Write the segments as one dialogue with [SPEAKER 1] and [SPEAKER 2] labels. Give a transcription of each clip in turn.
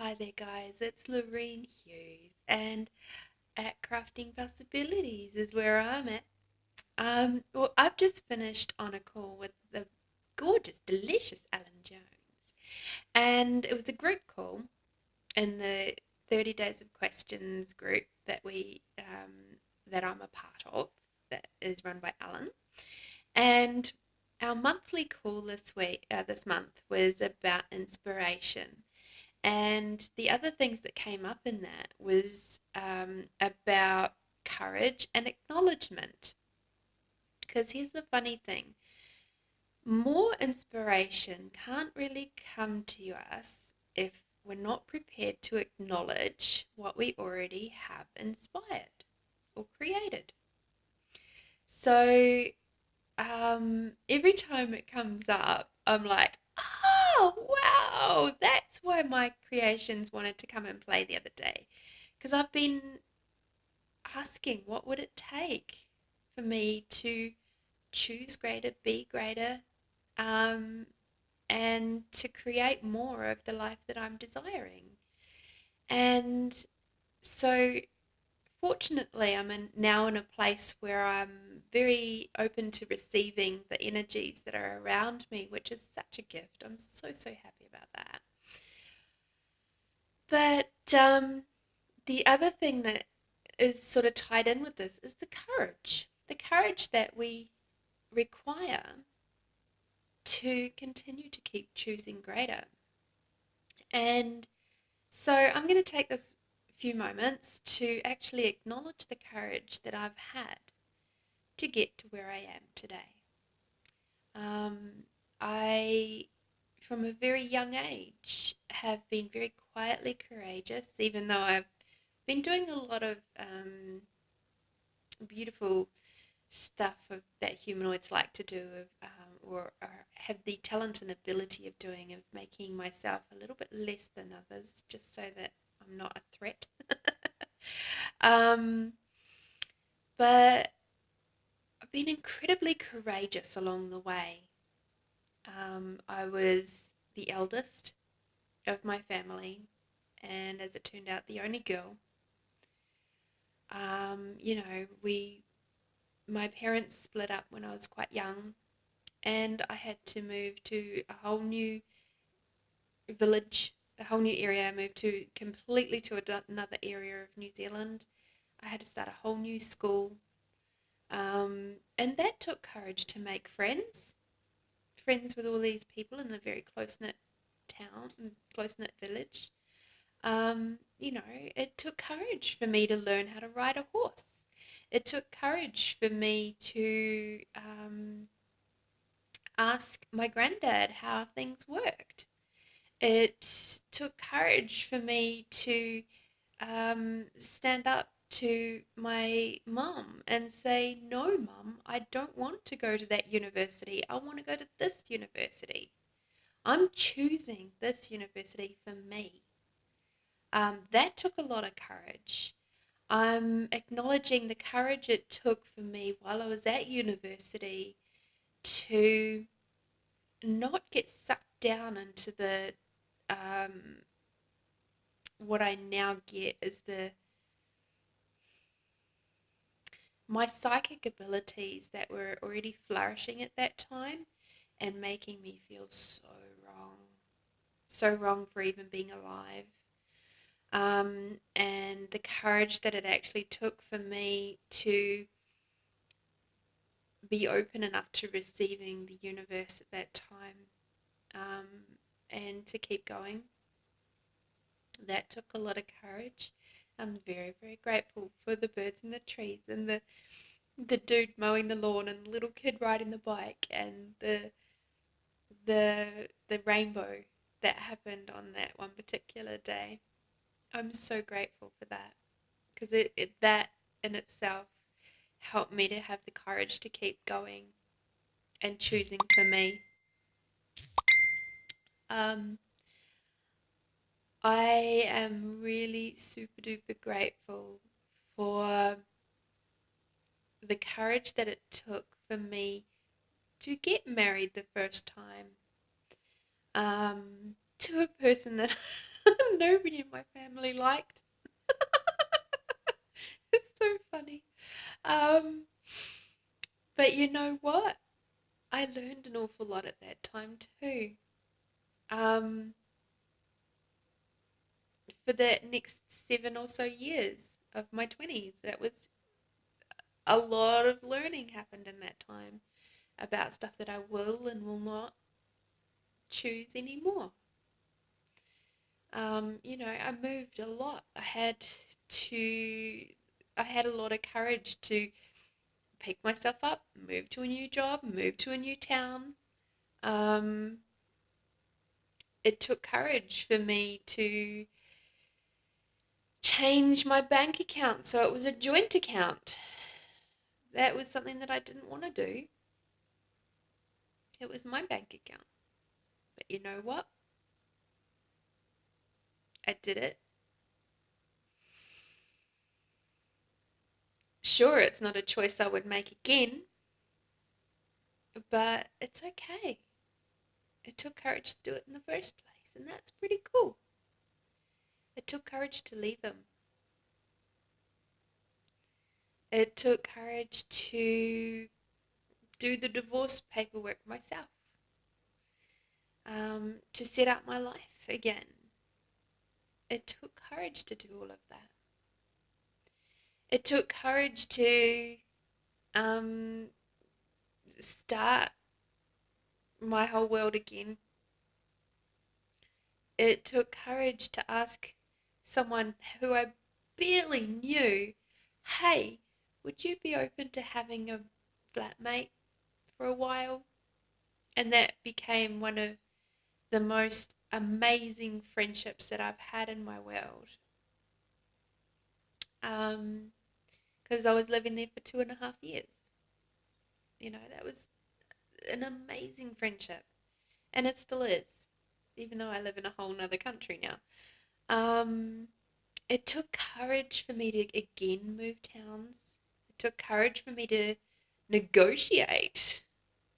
[SPEAKER 1] Hi there, guys. It's Lorraine Hughes, and at Crafting Possibilities is where I'm at. Well, I've just finished on a call with the gorgeous, delicious Ellen Jones, and it was a group call in the 30 Days of Questions group that I'm a part of, that is run by Ellen. And our monthly call this month, was about inspiration. And the other things that came up in that was about courage and acknowledgement. Because here's the funny thing, more inspiration can't really come to us if we're not prepared to acknowledge what we already have inspired or created. So every time it comes up, I'm like, oh, wow, that's why my creations wanted to come and play the other day. Because I've been asking, what would it take for me to choose greater, be greater, um, and to create more of the life that I'm desiring? And so fortunately, now in a place where I'm very open to receiving the energies that are around me, which is such a gift. I'm so, so happy about that. But the other thing that is sort of tied in with this is the courage that we require to continue to keep choosing greater. And so I'm going to take this few moments to actually acknowledge the courage that I've had to get to where I am today. Um, I, from a very young age, have been very quietly courageous, even though I've been doing a lot of beautiful stuff that humanoids like to do, or have the talent and ability of doing, of making myself a little bit less than others, just so that I'm not a threat. um, but I've been incredibly courageous along the way. I was the eldest of my family, and as it turned out, the only girl. My parents split up when I was quite young, and I had to move to a whole new village, a whole new area. I moved to completely to another area of New Zealand. I had to start a whole new school, and that took courage to make friends with all these people in a very close knit town and close knit village. It took courage for me to learn how to ride a horse. It took courage for me to ask my granddad how things worked. It took courage for me to stand up to my mum and say, no, mum, I don't want to go to that university. I want to go to this university. I'm choosing this university for me. That took a lot of courage. I'm acknowledging the courage it took for me while I was at university to not get sucked down into the um, what I now get is the my psychic abilities that were already flourishing at that time and making me feel so wrong for even being alive. And the courage that it actually took for me to be open enough to receiving the universe at that time, um, and to keep going. That took a lot of courage. I'm very, very grateful for the birds in the trees, and the dude mowing the lawn, and the little kid riding the bike, and the rainbow that happened on that one particular day. I'm so grateful for that, because that in itself helped me to have the courage to keep going and choosing for me. Um, I am really super duper grateful for the courage that it took for me to get married the first time, to a person that Nobody in my family liked. It's so funny. Um, but you know what? I learned an awful lot at that time too. Um, for the next 7 or so years of my 20s, that was a lot of learning happened in that time about stuff that I will and will not choose anymore. I moved a lot. To, I had a lot of courage to pick myself up, move to a new job, move to a new town. Um, it took courage for me to change my bank account so it was a joint account. That was something that I didn't want to do. It was my bank account. But you know what? I did it. Sure, it's not a choice I would make again, but it's okay. It took courage to do it in the first place, and that's pretty cool. It took courage to leave him. It took courage to do the divorce paperwork myself, to set up my life again. It took courage to do all of that. It took courage to um, start my whole world again. It took courage to ask someone who I barely knew, hey, would you be open to having a flatmate for a while? And that became one of the most amazing friendships that I've had in my world. Because I was living there for 2.5 years. That was an amazing friendship. And it still is, even though I live in a whole nother country now. Um, it took courage for me to again move towns. It took courage for me to negotiate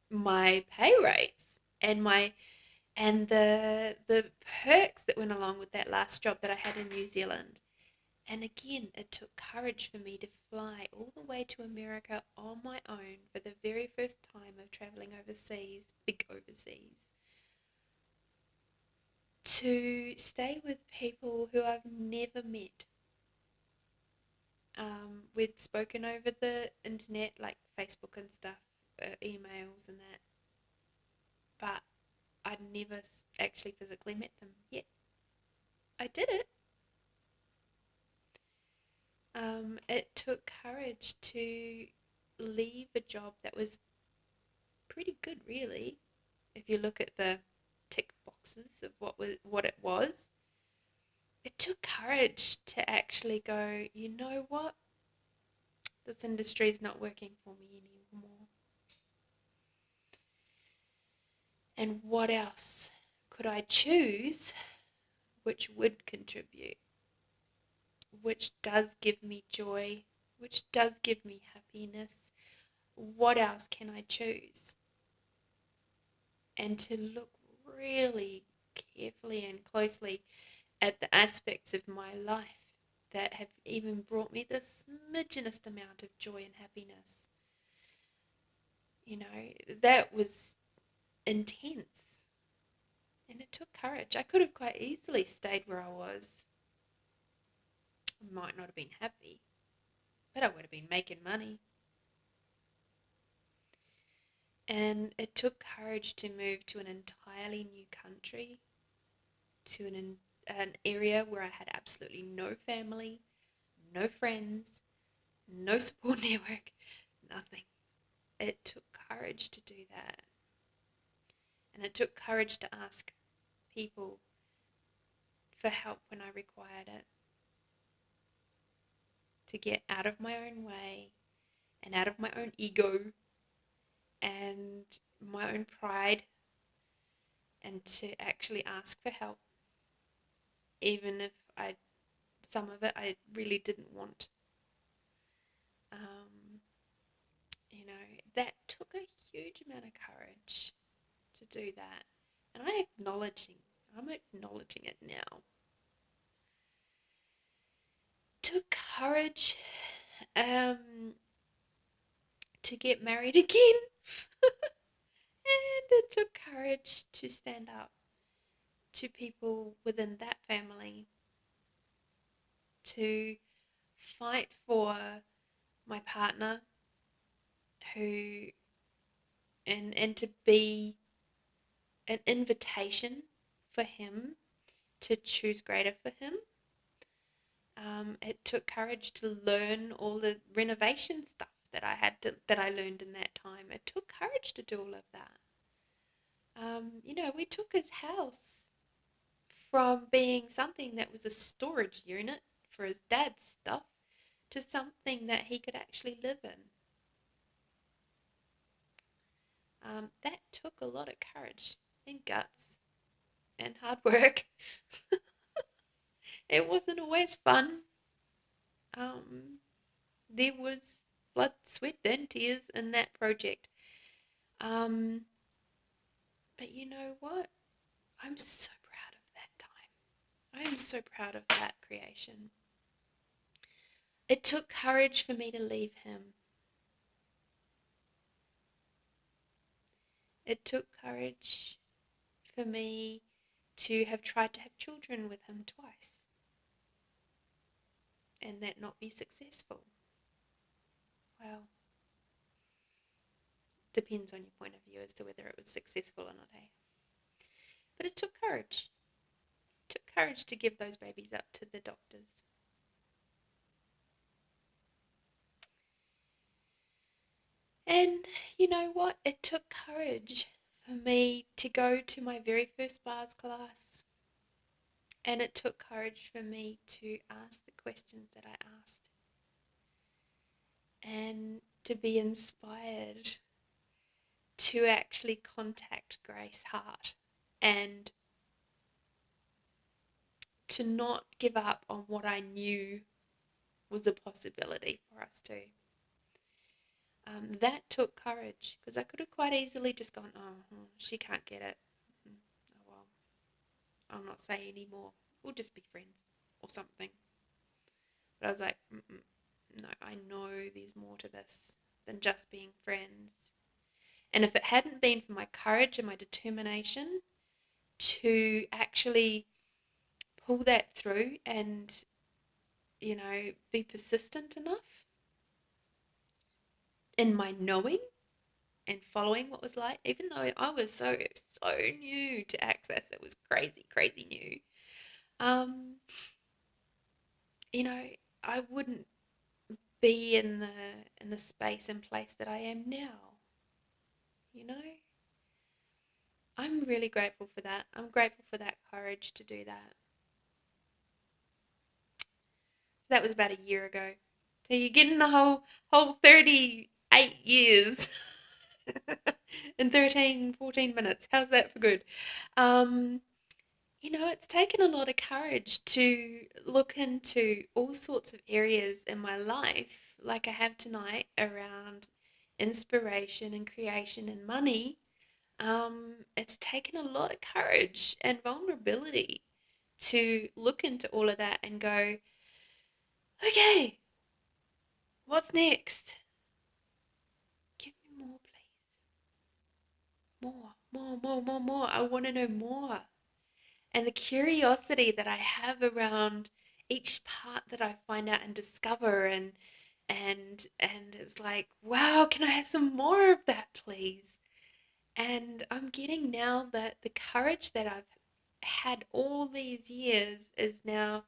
[SPEAKER 1] my pay rates and the perks that went along with that last job that I had in New Zealand. And again, it took courage for me to fly all the way to America on my own for the very first time of traveling overseas, big overseas, to stay with people who I've never met. We'd spoken over the internet, like Facebook and stuff, emails and that, but I'd never actually physically met them yet. I did it. It took courage to leave a job that was pretty good, really, if you look at the tick boxes of what it was. It took courage to actually go, you know what? This industry is not working for me anymore. And what else could I choose which would contribute, which does give me joy, which does give me happiness? What else can I choose? And to look really carefully and closely at the aspects of my life that have even brought me the smidgenest amount of joy and happiness. That was intense. And it took courage. I could have quite easily stayed where I was. I might not have been happy, but I would have been making money. And it took courage to move to an entirely new country, to an area where I had absolutely no family, no friends, no support network, nothing. It took courage to do that. And it took courage to ask people for help when I required it, to get out of my own way and out of my own ego and my own pride, and to actually ask for help, even if some of it I really didn't want. Um, that took a huge amount of courage to do that, and I'm acknowledging it now. courage to get married again. And it took courage to stand up to people within that family, to fight for my partner, who and to be an invitation for him to choose greater for him. It took courage to learn all the renovation stuff that I learned in that time. It took courage to do all of that. We took his house from being something that was a storage unit for his dad's stuff to something that he could actually live in. That took a lot of courage and guts and hard work. It wasn't always fun. Um, there was blood, sweat, and tears in that project. Um, but you know what? I'm so proud of that time. I am so proud of that creation. It took courage for me to leave him. It took courage for me to have tried to have children with him twice and that not be successful. Well, depends on your point of view as to whether it was successful or not, eh? But it took courage. It took courage to give those babies up to the doctors. And you know what? It took courage for me to go to my very first bars class. And it took courage for me to ask the questions that I asked. And to be inspired to actually contact Grace Hart and to not give up on what I knew was a possibility for us to. That took courage because I could have quite easily just gone, oh, she can't get it. Oh, well, I'll not say anymore. We'll just be friends or something. But I was like, no, I know there's more to this than just being friends. And if it hadn't been for my courage and my determination to actually pull that through and, be persistent enough in my knowing and following what was like, even though I was so new to Access, it was crazy, crazy new. Um, you know, I wouldn't be in the space and place that I am now. You know, I'm really grateful for that. I'm grateful for that courage to do that. So that was about a year ago. So you're getting the whole 38 years in 13, 14 minutes. How's that for good? Um, it's taken a lot of courage to look into all sorts of areas in my life, like I have tonight, around inspiration and creation and money. It's taken a lot of courage and vulnerability to look into all of that and go, okay, what's next? Give me more, please. More, more, more, more, more. I want to know more. And the curiosity that I have around each part that I find out and discover and it's like, wow, can I have some more of that, please? And I'm getting now that the courage that I've had all these years is now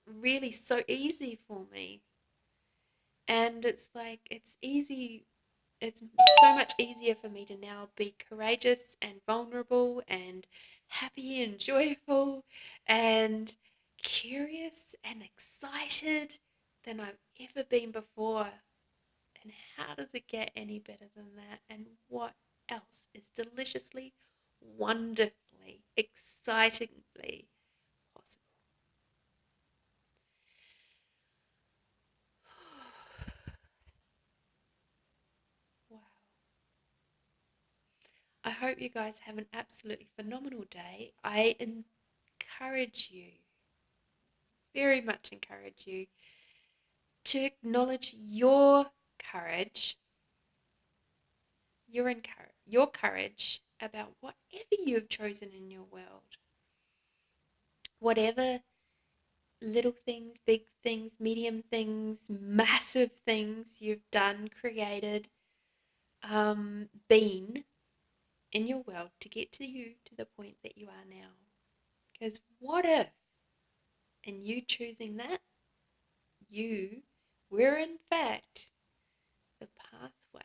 [SPEAKER 1] really so easy for me. And it's like, it's so much easier for me to now be courageous and vulnerable and happy and joyful and curious and excited than I've ever been before. And how does it get any better than that? And what else is deliciously, wonderfully, excitingly possible? Wow. I hope you guys have an absolutely phenomenal day. I encourage you, very much encourage you, to acknowledge your courage, your courage about whatever you've chosen in your world, whatever little things, big things, medium things, massive things you've done, created, been in your world to get to you to the point that you are now. Because what if, in you choosing that, you were in fact the pathway?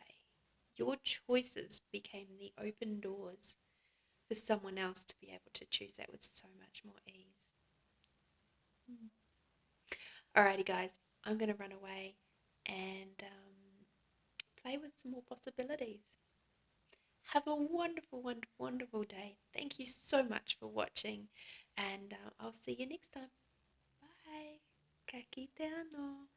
[SPEAKER 1] Your choices became the open doors for someone else to be able to choose that with so much more ease. Alrighty, guys, I'm going to run away and play with some more possibilities. Have a wonderful, wonderful, wonderful day. Thank you so much for watching, and I'll see you next time. Bye. Kakitano.